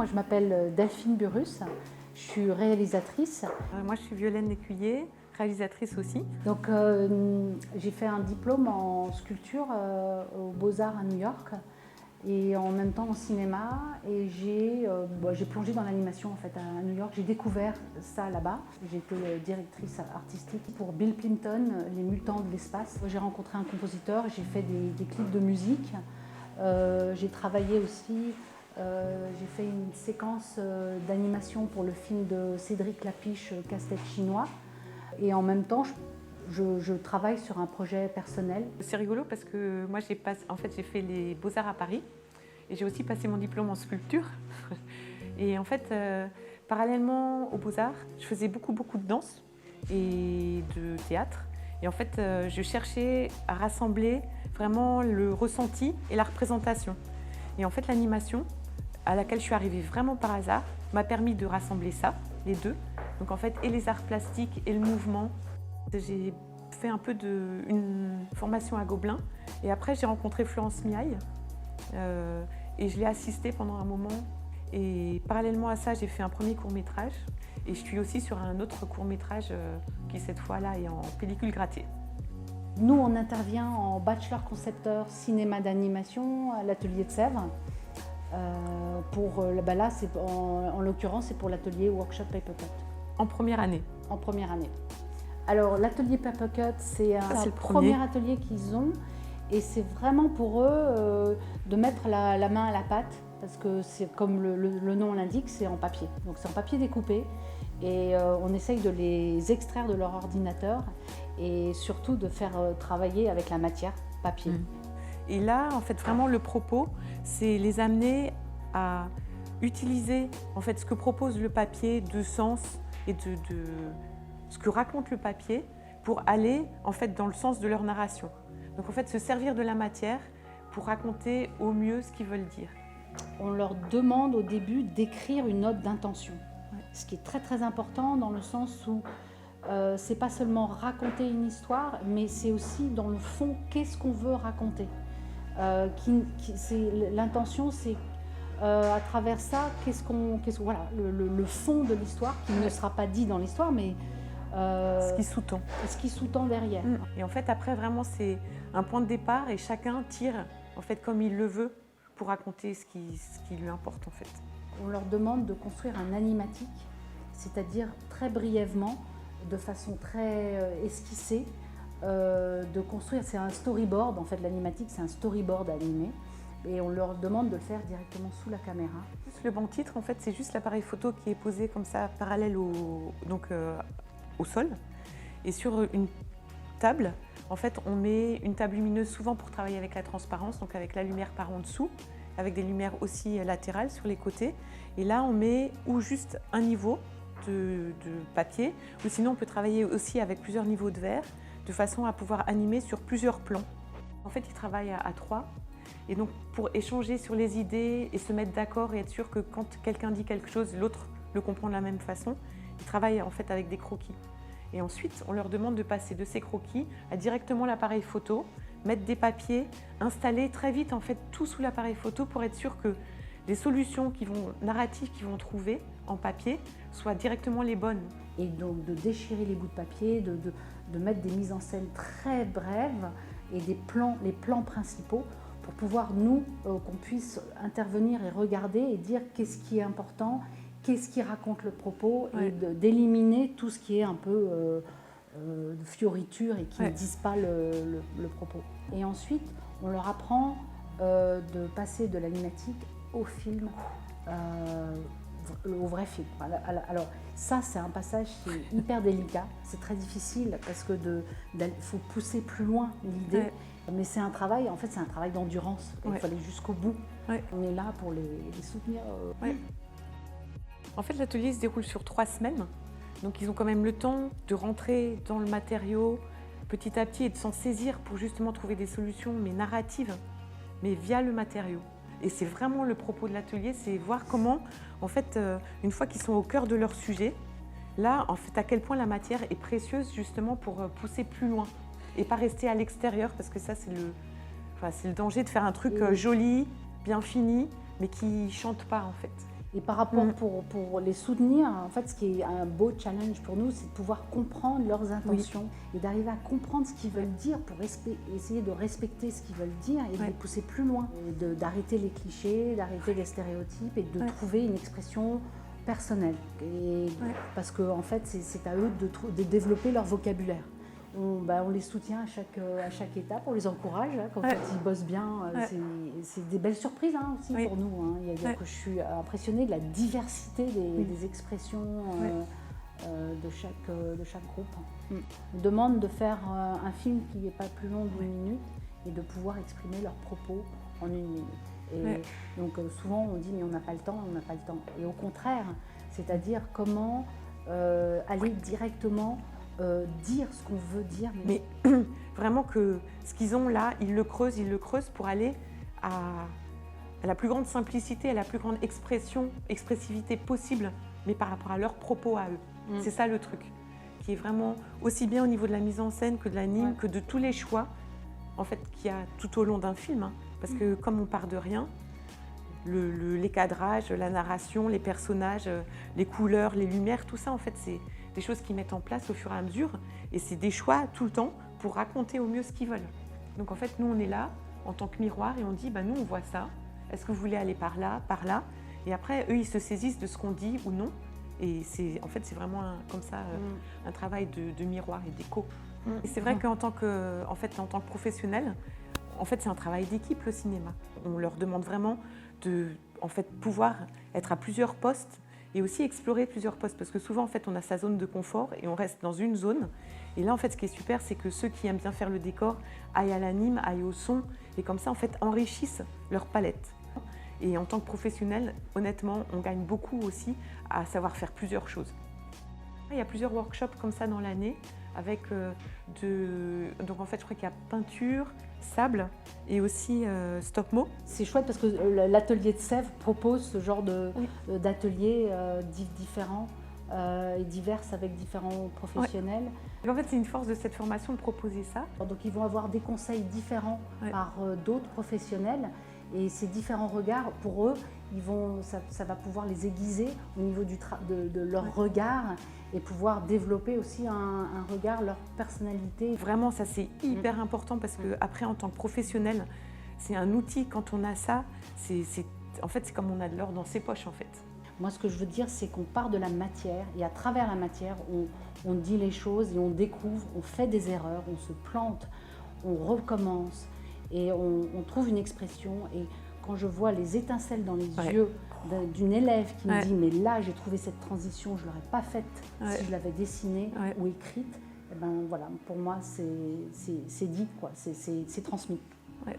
moi je m'appelle Delphine Burrus, je suis réalisatrice. Moi je suis Violaine Lécuyer, réalisatrice aussi. Donc j'ai fait un diplôme en sculpture aux Beaux-Arts à New York et en même temps en cinéma, et j'ai plongé dans l'animation en fait à New York. J'ai découvert ça là-bas. J'étais directrice artistique pour Bill Clinton, Les Mutants de l'espace. J'ai rencontré un compositeur, j'ai fait des clips de musique. J'ai travaillé aussi, j'ai fait une séquence d'animation pour le film de Cédric Lapiche, Casse-tête chinois. Et en même temps, je travaille sur un projet personnel. C'est rigolo parce que moi j'ai fait les Beaux-Arts à Paris et j'ai aussi passé mon diplôme en sculpture. Et en fait, parallèlement aux Beaux-Arts, je faisais beaucoup de danse et de théâtre. Et en fait, je cherchais à rassembler vraiment le ressenti et la représentation. Et en fait, l'animation, à laquelle je suis arrivée vraiment par hasard, m'a permis de rassembler ça, les deux. Donc en fait, et les arts plastiques et le mouvement. J'ai fait un peu une formation à Gobelin. Et après, j'ai rencontré Florence Miaille. Et je l'ai assistée pendant un moment. Et parallèlement à ça, j'ai fait un premier court-métrage. Et je suis aussi sur un autre court-métrage qui, cette fois-là, est en pellicule grattée. Nous, on intervient en bachelor concepteur cinéma d'animation à l'atelier de Sèvres. Là, en l'occurrence, c'est pour l'atelier Workshop Papercut. En première année. En première année. Alors, l'atelier Papercut, c'est le premier atelier qu'ils ont. Et c'est vraiment pour eux de mettre la main à la pâte. Parce que c'est comme le nom l'indique, c'est en papier. Donc c'est en papier découpé. Et on essaye de les extraire de leur ordinateur et surtout de faire travailler avec la matière papier. Et là, en fait, vraiment le propos, c'est les amener à utiliser en fait ce que propose le papier de sens et de ce que raconte le papier pour aller en fait dans le sens de leur narration. Donc en fait, se servir de la matière pour raconter au mieux ce qu'ils veulent dire. On leur demande au début d'écrire une note d'intention. Ce qui est très important dans le sens où c'est pas seulement raconter une histoire, mais c'est aussi dans le fond qu'est-ce qu'on veut raconter. L'intention, c'est à travers ça, voilà, le fond de l'histoire qui ne sera pas dit dans l'histoire, mais ce qui sous-tend. Ce qui sous-tend derrière. Et en fait, après, vraiment, c'est un point de départ et chacun tire en fait comme il le veut pour raconter ce qui lui importe en fait. On leur demande de construire un animatique, c'est-à-dire très brièvement, de façon très esquissée, de construire, c'est un storyboard, en fait l'animatique c'est un storyboard animé, et on leur demande de le faire directement sous la caméra. Le banc titre, en fait, c'est juste l'appareil photo qui est posé comme ça, parallèle au sol, et sur une table, en fait, on met une table lumineuse souvent pour travailler avec la transparence, donc avec la lumière par en dessous, avec des lumières aussi latérales sur les côtés. Et là, on met ou juste un niveau de papier, ou sinon on peut travailler aussi avec plusieurs niveaux de verre, de façon à pouvoir animer sur plusieurs plans. En fait, ils travaillent à trois, et donc pour échanger sur les idées et se mettre d'accord et être sûr que quand quelqu'un dit quelque chose, l'autre le comprend de la même façon, ils travaillent en fait avec des croquis. Et ensuite, on leur demande de passer de ces croquis à directement l'appareil photo, mettre des papiers, installer très vite en fait tout sous l'appareil photo pour être sûr que les solutions narratives qu'ils vont trouver en papier soient directement les bonnes. Et donc de déchirer les bouts de papier, de mettre des mises en scène très brèves et les plans principaux pour pouvoir nous, qu'on puisse intervenir et regarder et dire qu'est-ce qui est important, qu'est-ce qui raconte le propos, et d'éliminer tout ce qui est un peu de fioriture et qui ne disent pas le propos. Et ensuite, on leur apprend de passer de l'animatique au film, au vrai film. Alors ça, c'est un passage qui est hyper délicat, c'est très difficile parce que faut pousser plus loin l'idée. Mais c'est un travail, en fait, c'est un travail d'endurance. Il faut aller jusqu'au bout. On est là pour les soutenir. En fait, l'atelier se déroule sur 3 semaines. Donc, ils ont quand même le temps de rentrer dans le matériau petit à petit et de s'en saisir pour justement trouver des solutions, mais narratives, mais via le matériau. Et c'est vraiment le propos de l'atelier, c'est voir comment, en fait, une fois qu'ils sont au cœur de leur sujet, là, en fait, à quel point la matière est précieuse justement pour pousser plus loin et pas rester à l'extérieur, parce que ça, c'est le danger de faire un truc joli, bien fini, mais qui chante pas en fait. Et par rapport, pour les soutenir, en fait, ce qui est un beau challenge pour nous, c'est de pouvoir comprendre leurs intentions et d'arriver à comprendre ce qu'ils veulent dire pour essayer de respecter ce qu'ils veulent dire et de les pousser plus loin. D'arrêter les clichés, d'arrêter les stéréotypes et de trouver une expression personnelle. Parce qu'en fait, c'est à eux de développer leur vocabulaire. On les soutient à chaque étape, on les encourage. Quand ils bossent bien, c'est des belles surprises aussi pour nous. Je suis impressionnée de la diversité des expressions de chaque groupe. On demande de faire un film qui n'est pas plus long d'1 minute et de pouvoir exprimer leurs propos en 1 minute. Et donc souvent on dit mais on n'a pas le temps, on n'a pas le temps. Et au contraire, c'est-à-dire comment aller directement dire ce qu'on veut dire. Mais vraiment que ce qu'ils ont là, ils le creusent pour aller à la plus grande simplicité, à la plus grande expressivité possible, mais par rapport à leurs propos à eux. C'est ça le truc, qui est vraiment aussi bien au niveau de la mise en scène que de l'anime, que de tous les choix en fait, qu'il y a tout au long d'un film. Parce que comme on part de rien, les cadrages, la narration, les personnages, les couleurs, les lumières, tout ça en fait c'est des choses qu'ils mettent en place au fur et à mesure et c'est des choix tout le temps pour raconter au mieux ce qu'ils veulent. Donc en fait nous on est là en tant que miroir et on dit nous on voit ça, est-ce que vous voulez aller par là et après eux ils se saisissent de ce qu'on dit ou non et c'est vraiment comme ça un travail de miroir et d'écho. Et c'est vrai qu'en tant que professionnel, en fait c'est un travail d'équipe le cinéma. On leur demande vraiment de pouvoir être à plusieurs postes et aussi explorer plusieurs postes parce que souvent en fait on a sa zone de confort et on reste dans une zone et là en fait ce qui est super c'est que ceux qui aiment bien faire le décor aillent à l'anime, aillent au son et comme ça en fait enrichissent leur palette. Et en tant que professionnel, honnêtement, on gagne beaucoup aussi à savoir faire plusieurs choses. Il y a plusieurs workshops comme ça dans l'année avec donc en fait je crois qu'il y a peinture, sable et aussi stop-mo. C'est chouette parce que l'atelier de Sèvres propose ce genre d'ateliers différents et divers avec différents professionnels. En fait c'est une force de cette formation de proposer ça. Donc ils vont avoir des conseils différents par d'autres professionnels et ces différents regards pour eux, ça va pouvoir les aiguiser au niveau de leur regard et pouvoir développer aussi un regard, leur personnalité. Vraiment, ça c'est hyper important parce qu'après, en tant que professionnel, c'est un outil. Quand on a ça, en fait, c'est comme on a de l'or dans ses poches, en fait. Moi, ce que je veux dire, c'est qu'on part de la matière et à travers la matière, on dit les choses et on découvre, on fait des erreurs, on se plante, on recommence et on trouve une expression. Et quand je vois les étincelles dans les yeux d'une élève qui me dit « mais là, j'ai trouvé cette transition, je ne l'aurais pas faite si je l'avais dessinée ou écrite », et ben voilà, pour moi, c'est dit, quoi, c'est transmis. Ouais.